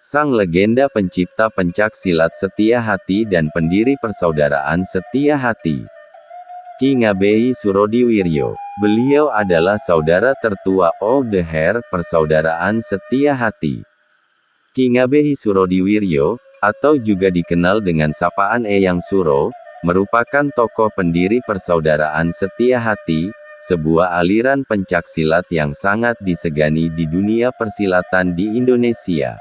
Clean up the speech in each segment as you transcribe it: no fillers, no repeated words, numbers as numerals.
sang legenda pencipta pencak silat Setia Hati dan pendiri Persaudaraan Setia Hati. Ki Ngabehi Surodiwiryo. Beliau adalah saudara tertua of the Hair Persaudaraan Setia Hati. Ki Ngabehi Surodiwiryo, atau juga dikenal dengan sapaan Eyang Suro, merupakan tokoh pendiri Persaudaraan Setia Hati, sebuah aliran pencak silat yang sangat disegani di dunia persilatan di Indonesia.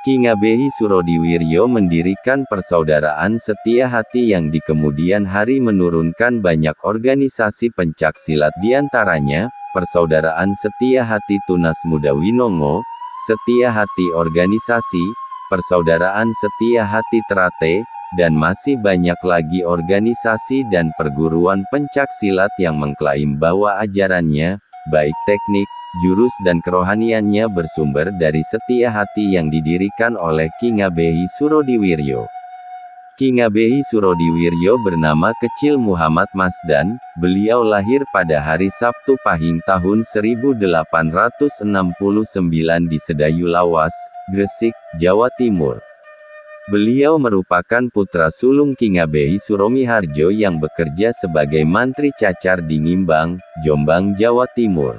Ki Ngabehi Surodiwiryo mendirikan Persaudaraan Setia Hati yang di kemudian hari menurunkan banyak organisasi pencak silat diantaranya, Persaudaraan Setia Hati Tunas Muda Winongo, Setia Hati Organisasi, Persaudaraan Setia Hati Trate, dan masih banyak lagi organisasi dan perguruan pencak silat yang mengklaim bahwa ajarannya, baik teknik, jurus dan kerohaniannya bersumber dari Setia Hati yang didirikan oleh Ki Ngabehi Surodiwiryo. Ki Ngabehi Surodiwiryo bernama kecil Muhammad Masdan, beliau lahir pada hari Sabtu Pahing tahun 1869 di Sedayu Lawas, Gresik, Jawa Timur. Beliau merupakan putra sulung Ki Ngabehi Suromiharjo yang bekerja sebagai mantri cacar di Ngimbang, Jombang, Jawa Timur.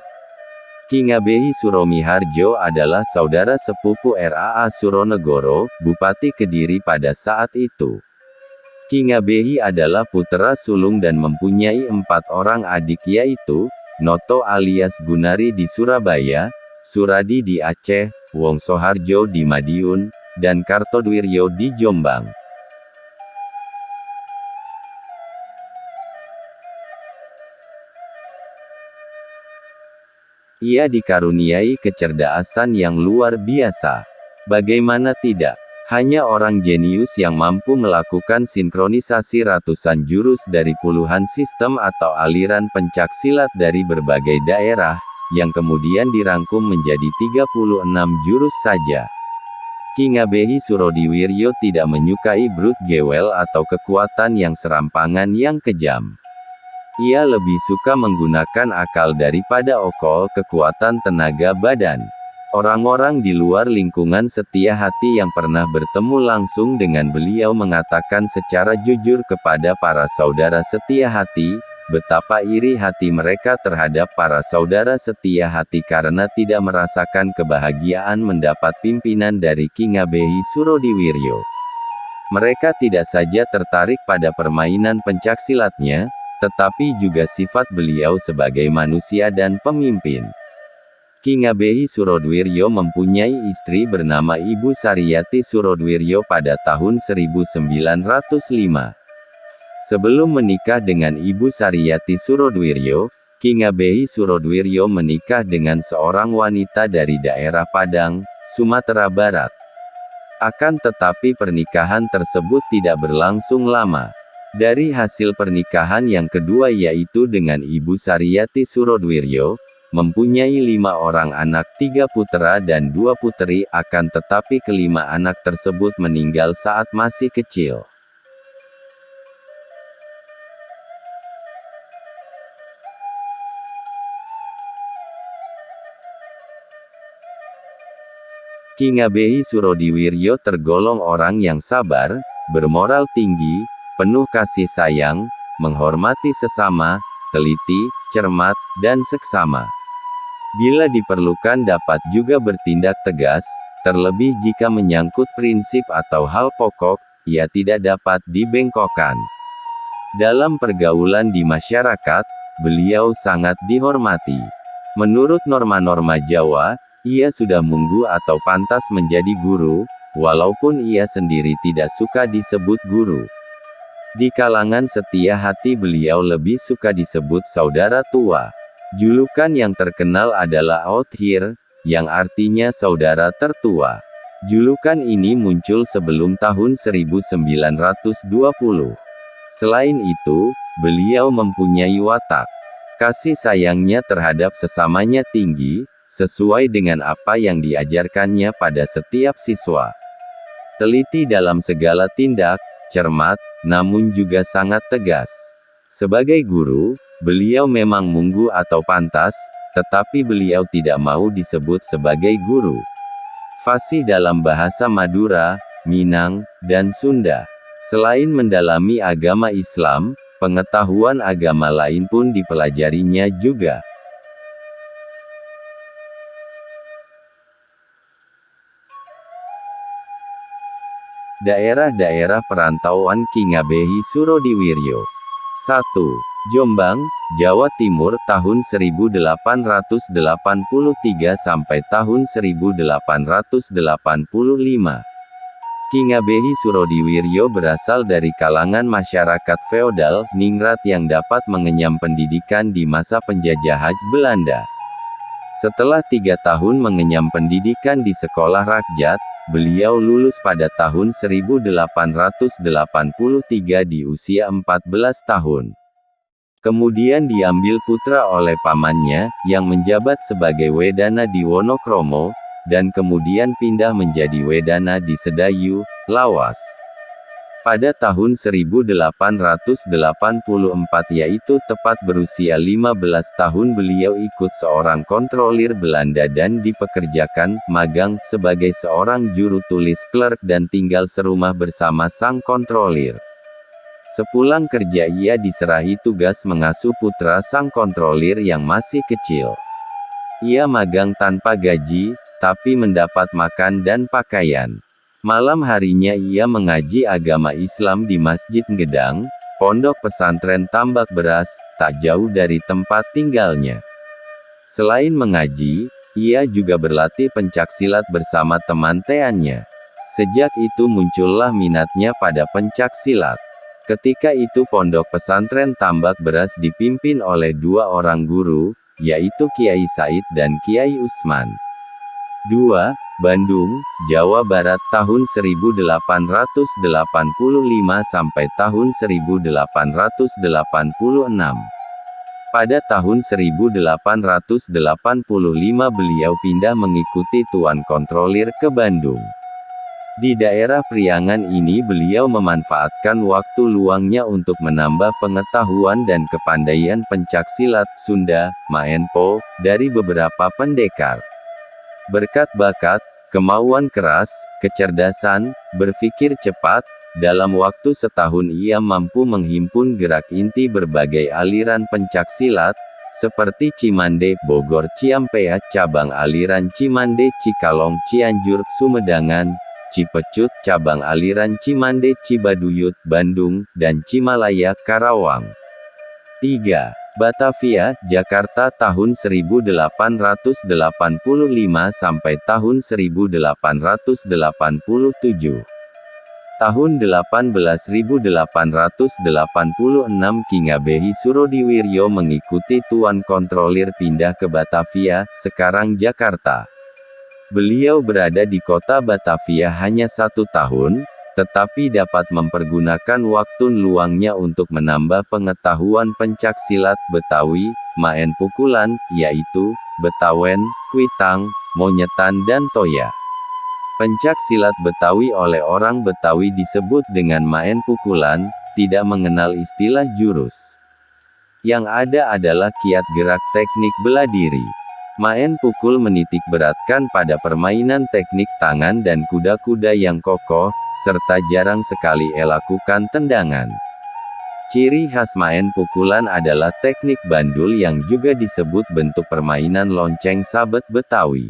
Ki Ngabehi Suromiharjo adalah saudara sepupu Raa Suronegoro, Bupati Kediri pada saat itu. Ki Ngabehi adalah putra sulung dan mempunyai 4 orang adik yaitu, Noto alias Gunari di Surabaya, Suradi di Aceh, Wongsoharjo di Madiun, dan Kartodwiryo di Jombang. Ia dikaruniai kecerdasan yang luar biasa. Bagaimana tidak? Hanya orang jenius yang mampu melakukan sinkronisasi ratusan jurus dari puluhan sistem atau aliran pencak silat dari berbagai daerah, yang kemudian dirangkum menjadi 36 jurus saja. Ki Ngabehi Surodiwiryo tidak menyukai brute gewel atau kekuatan yang serampangan yang kejam. Ia lebih suka menggunakan akal daripada okol kekuatan tenaga badan. Orang-orang di luar lingkungan Setia Hati yang pernah bertemu langsung dengan beliau mengatakan secara jujur kepada para saudara Setia Hati, betapa iri hati mereka terhadap para saudara Setia Hati karena tidak merasakan kebahagiaan mendapat pimpinan dari Ki Ngabehi Surodiwiryo. Mereka tidak saja tertarik pada permainan pencak silatnya, tetapi juga sifat beliau sebagai manusia dan pemimpin. Ki Ngabehi Surodiwiryo mempunyai istri bernama Ibu Sariyati Surodwiryo pada tahun 1905. Sebelum menikah dengan Ibu Sariyati Surodwiryo, Ki Ngabehi Surodwiryo menikah dengan seorang wanita dari daerah Padang, Sumatera Barat. Akan tetapi pernikahan tersebut tidak berlangsung lama. Dari hasil pernikahan yang kedua yaitu dengan Ibu Sariyati Surodwiryo, mempunyai 5 orang anak, 3 putera dan 2 puteri, akan tetapi kelima anak tersebut meninggal saat masih kecil. Ki Ngabehi Surodiwiryo tergolong orang yang sabar, bermoral tinggi, penuh kasih sayang, menghormati sesama, teliti, cermat, dan seksama. Bila diperlukan dapat juga bertindak tegas, terlebih jika menyangkut prinsip atau hal pokok, ia tidak dapat dibengkokkan. Dalam pergaulan di masyarakat, beliau sangat dihormati. Menurut norma-norma Jawa, ia sudah munggu atau pantas menjadi guru, walaupun ia sendiri tidak suka disebut guru. Di kalangan Setia Hati beliau lebih suka disebut saudara tua. Julukan yang terkenal adalah Out Here, yang artinya saudara tertua. Julukan ini muncul sebelum tahun 1920. Selain itu, beliau mempunyai watak kasih sayangnya terhadap sesamanya tinggi, sesuai dengan apa yang diajarkannya pada setiap siswa. Teliti dalam segala tindak, cermat, namun juga sangat tegas. Sebagai guru, beliau memang munggu atau pantas, tetapi beliau tidak mau disebut sebagai guru. fasih dalam bahasa Madura, Minang, dan Sunda. Selain mendalami agama Islam, pengetahuan agama lain pun dipelajarinya juga. Daerah-daerah perantauan Ki Ngabehi Surodiwiryo. 1. Jombang, Jawa Timur tahun 1883 sampai tahun 1885. Ki Ngabehi Surodiwiryo berasal dari kalangan masyarakat feodal, ningrat yang dapat mengenyam pendidikan di masa penjajahan Belanda. Setelah 3 tahun mengenyam pendidikan di sekolah rakyat, beliau lulus pada tahun 1883 di usia 14 tahun. Kemudian diambil putra oleh pamannya, yang menjabat sebagai Wedana di Wonokromo, dan kemudian pindah menjadi Wedana di Sedayu, Lawas. Pada tahun 1884 yaitu tepat berusia 15 tahun beliau ikut seorang kontrolir Belanda dan dipekerjakan, magang, sebagai seorang juru tulis klerk dan tinggal serumah bersama sang kontrolir. Sepulang kerja ia diserahi tugas mengasuh putra sang kontrolir yang masih kecil. Ia magang tanpa gaji, tapi mendapat makan dan pakaian. Malam harinya ia mengaji agama Islam di Masjid Gedang, pondok pesantren Tambak Beras, tak jauh dari tempat tinggalnya. Selain mengaji, ia juga berlatih pencaksilat bersama teman teannya. Sejak itu muncullah minatnya pada pencaksilat. Ketika itu pondok pesantren Tambak Beras dipimpin oleh 2 orang guru, yaitu Kiai Said dan Kiai Usman. 2. Bandung, Jawa Barat tahun 1885 sampai tahun 1886. Pada tahun 1885 beliau pindah mengikuti Tuan Kontrolir ke Bandung. Di daerah Priangan ini beliau memanfaatkan waktu luangnya untuk menambah pengetahuan dan kepandaian pencaksilat Sunda, Maenpo, dari beberapa pendekar. Berkat bakat, kemauan keras, kecerdasan, berpikir cepat, dalam waktu setahun ia mampu menghimpun gerak inti berbagai aliran pencaksilat, seperti Cimande, Bogor, Ciampea, cabang aliran Cimande, Cikalong, Cianjur, Sumedangan, Cipecut, cabang aliran Cimande, Cibaduyut, Bandung, dan Cimalaya, Karawang. 3. Batavia, Jakarta tahun 1885 sampai tahun 1887. Tahun 1886 Ki Ngabehi Surodiwiryo mengikuti Tuan Kontrolir pindah ke Batavia, sekarang Jakarta. Beliau berada di kota Batavia hanya 1 tahun, tetapi dapat mempergunakan waktu luangnya untuk menambah pengetahuan pencaksilat Betawi, Maen Pukulan, yaitu Betawen, Kuitang, Monyetan dan Toya. Pencaksilat Betawi oleh orang Betawi disebut dengan Maen Pukulan, tidak mengenal istilah jurus. Yang ada adalah kiat gerak teknik bela diri. Maen pukul menitik beratkan pada permainan teknik tangan dan kuda-kuda yang kokoh, serta jarang sekali lakukan tendangan. Ciri khas maen pukulan adalah teknik bandul yang juga disebut bentuk permainan lonceng sabet Betawi.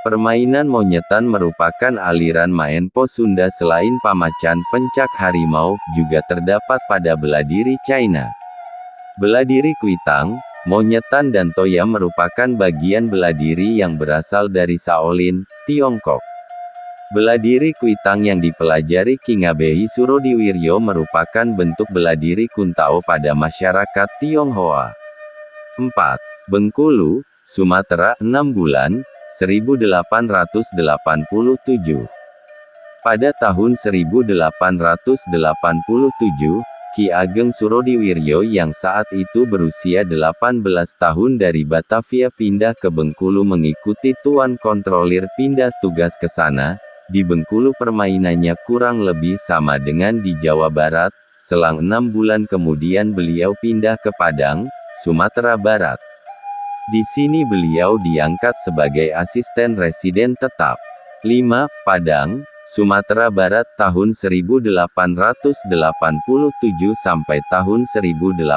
Permainan monyetan merupakan aliran maen po Sunda selain pamacan pencak harimau, juga terdapat pada beladiri China. Beladiri Kuitang, Monyetan dan Toya merupakan bagian beladiri yang berasal dari Shaolin, Tiongkok. Beladiri Kuitang yang dipelajari Ki Ngabehi Surodiwiryo merupakan bentuk beladiri Kuntao pada masyarakat Tionghoa. 4. Bengkulu, Sumatera, 6 bulan, 1887. Pada tahun 1887, Ki Ageng Surodiwiryo yang saat itu berusia 18 tahun dari Batavia pindah ke Bengkulu mengikuti Tuan Kontrolir pindah tugas ke sana. Di Bengkulu permainannya kurang lebih sama dengan di Jawa Barat. Selang 6 bulan kemudian beliau pindah ke Padang, Sumatera Barat. Di sini beliau diangkat sebagai asisten residen tetap. 5. Padang, Sumatera Barat tahun 1887 sampai tahun 1898.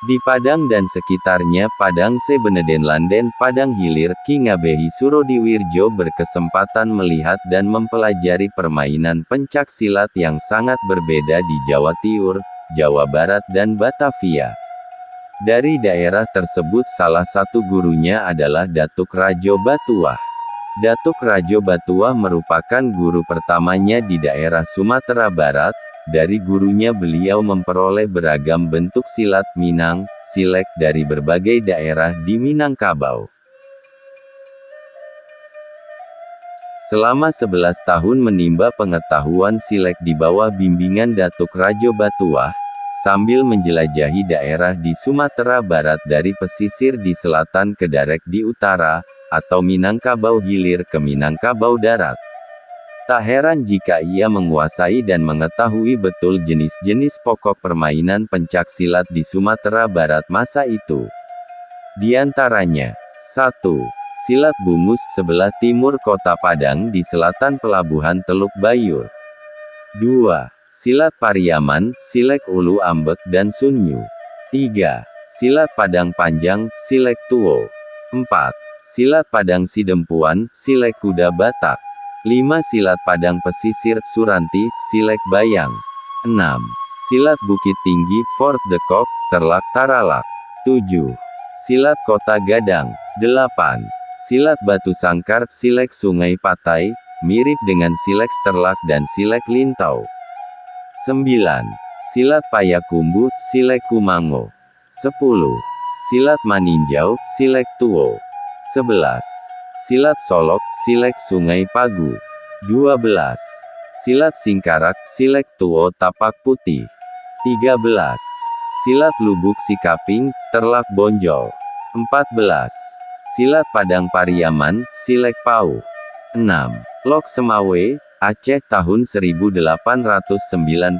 Di Padang dan sekitarnya Padang Sebeneden-Landen Padang Hilir Ki Ngabehi Surodiwirjo berkesempatan melihat dan mempelajari permainan pencak silat yang sangat berbeda di Jawa Tiur, Jawa Barat dan Batavia. Dari daerah tersebut salah satu gurunya adalah Datuk Rajo Batuah. Datuk Rajo Batuah merupakan guru pertamanya di daerah Sumatera Barat. Dari gurunya beliau memperoleh beragam bentuk silat Minang, Silek dari berbagai daerah di Minangkabau. Selama 11 tahun menimba pengetahuan Silek di bawah bimbingan Datuk Rajo Batuah, sambil menjelajahi daerah di Sumatera Barat dari pesisir di selatan ke Darek di utara, atau Minangkabau Hilir ke Minangkabau Darat. Tak heran jika ia menguasai dan mengetahui betul jenis-jenis pokok permainan pencak silat di Sumatera Barat masa itu. Di antaranya, 1. Silat bungus sebelah timur kota Padang di selatan pelabuhan Teluk Bayur. 2. Silat Pariaman, Silek Ulu Ambek dan Sunyu. 3. Silat Padang Panjang, Silek Tuo. 4. Silat Padang Sidempuan, Silek Kuda Batak. 5. Silat Padang Pesisir, Suranti, Silek Bayang. 6. Silat Bukit Tinggi, Fort de Kock, Sterlak Taralak. 7. Silat Kota Gadang. 8. Silat Batu Sangkar, Silek Sungai Patai, mirip dengan Silek Sterlak dan Silek Lintau. 9. Silat Payakumbuh, Silek Kumango. 10. Silat Maninjau, Silek Tuo. 11. Silat Solok, Silek Sungai Pagu. 12. Silat Singkarak, Silek Tuo Tapak Putih. 13. Silat Lubuk Sikaping, Sterlak Bonjol. 14. Silat Padang Pariaman, Silek Pau. 6. Lok Semawe, Aceh tahun 1898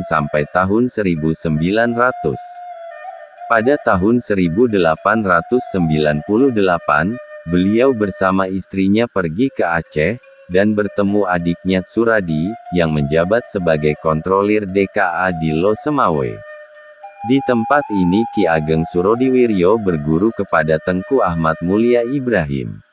sampai tahun 1900. Pada tahun 1898, beliau bersama istrinya pergi ke Aceh, dan bertemu adiknya Suradi, yang menjabat sebagai kontrolir DKA di Lo Semawe. Di tempat ini Ki Ageng Surodiwiryo berguru kepada Tengku Ahmad Mulia Ibrahim.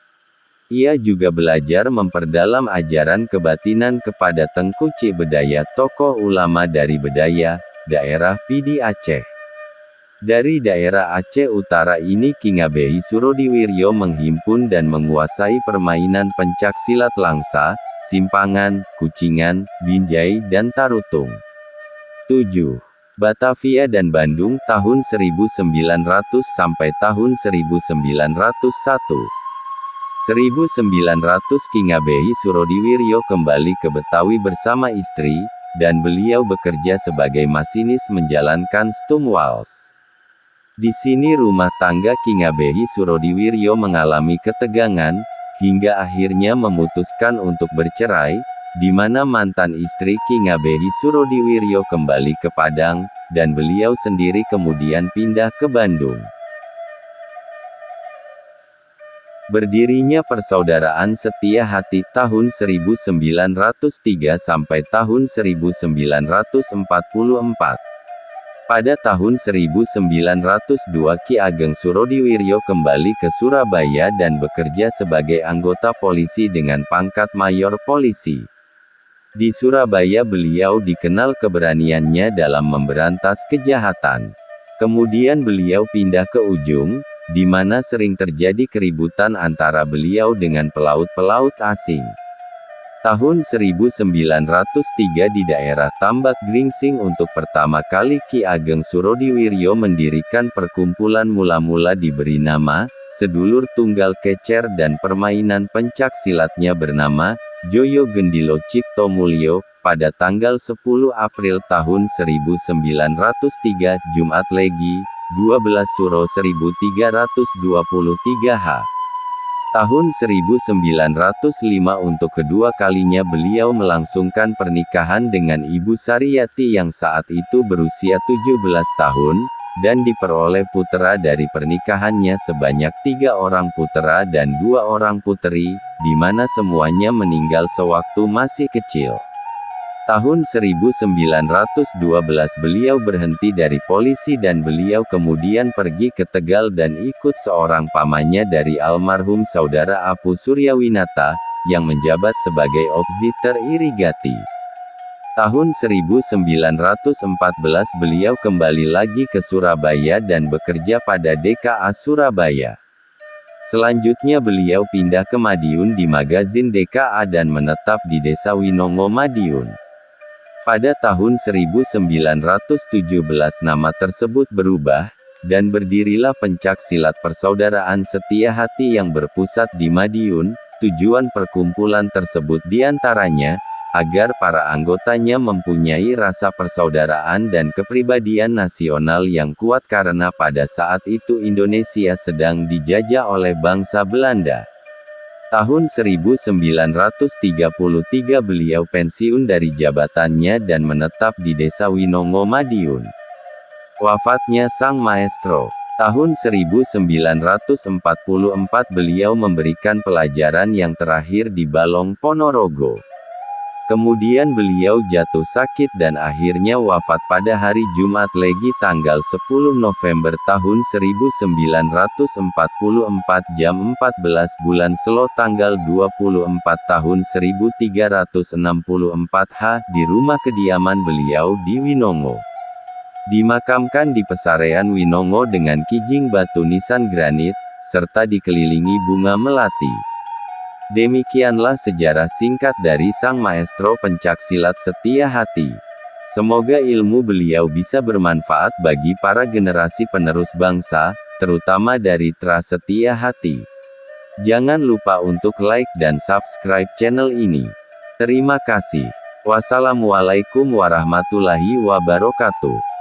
Ia juga belajar memperdalam ajaran kebatinan kepada Tengku Cik Bedaya, tokoh ulama dari Bedaya, daerah Pidi Aceh. Dari daerah Aceh Utara ini Ki Ngabehi Surodiwiryo menghimpun dan menguasai permainan pencak silat Langsa, Simpangan, Kucingan, Binjai dan Tarutung. 7. Batavia dan Bandung tahun 1900 sampai tahun 1901. 1900 Ki Ngabehi Surodiwiryo kembali ke Betawi bersama istri, dan beliau bekerja sebagai masinis menjalankan Stum Wals. Di sini rumah tangga Ki Ngabehi Surodiwiryo mengalami ketegangan, hingga akhirnya memutuskan untuk bercerai, di mana mantan istri Ki Ngabehi Surodiwiryo kembali ke Padang, dan beliau sendiri kemudian pindah ke Bandung. Berdirinya Persaudaraan Setia Hati tahun 1903 sampai tahun 1944. Pada tahun 1902 Ki Ageng Surodiwiryo kembali ke Surabaya dan bekerja sebagai anggota polisi dengan pangkat mayor polisi. Di Surabaya beliau dikenal keberaniannya dalam memberantas kejahatan. Kemudian beliau pindah ke Ujung, di mana sering terjadi keributan antara beliau dengan pelaut-pelaut asing. Tahun 1903 di daerah Tambak Gringsing untuk pertama kali Ki Ageng Surodiwiryo mendirikan perkumpulan mula-mula diberi nama, Sedulur Tunggal Kecer dan permainan pencak silatnya bernama, Joyo Gendilo Cipto Mulyo, pada tanggal 10 April tahun 1903 Jumat Legi, 12 Suro 1323 H. Tahun 1905 untuk kedua kalinya beliau melangsungkan pernikahan dengan Ibu Sariyati yang saat itu berusia 17 tahun, dan diperoleh putra dari pernikahannya sebanyak 3 orang putra dan 2 orang puteri, di mana semuanya meninggal sewaktu masih kecil. Tahun 1912 beliau berhenti dari polisi dan beliau kemudian pergi ke Tegal dan ikut seorang pamannya dari almarhum saudara Apu Suryawinata, yang menjabat sebagai Opsiter Irigati. Tahun 1914 beliau kembali lagi ke Surabaya dan bekerja pada DKA Surabaya. Selanjutnya beliau pindah ke Madiun di magazin DKA dan menetap di Desa Winongo Madiun. Pada tahun 1917 nama tersebut berubah, dan berdirilah Pencak Silat Persaudaraan Setia Hati yang berpusat di Madiun. Tujuan perkumpulan tersebut diantaranya, agar para anggotanya mempunyai rasa persaudaraan dan kepribadian nasional yang kuat karena pada saat itu Indonesia sedang dijajah oleh bangsa Belanda. Tahun 1933 beliau pensiun dari jabatannya dan menetap di Desa Winongo Madiun. Wafatnya sang maestro. Tahun 1944 beliau memberikan pelajaran yang terakhir di Balong Ponorogo. Kemudian beliau jatuh sakit dan akhirnya wafat pada hari Jumat Legi tanggal 10 November tahun 1944 jam 14 bulan Selo tanggal 24 tahun 1364 H di rumah kediaman beliau di Winongo. Dimakamkan di Pesarean Winongo dengan kijing batu nisan granit, serta dikelilingi bunga melati. Demikianlah sejarah singkat dari sang maestro pencak silat Setia Hati. Semoga ilmu beliau bisa bermanfaat bagi para generasi penerus bangsa, terutama dari Tra Setia Hati. Jangan lupa untuk like dan subscribe channel ini. Terima kasih. Wassalamualaikum warahmatullahi wabarakatuh.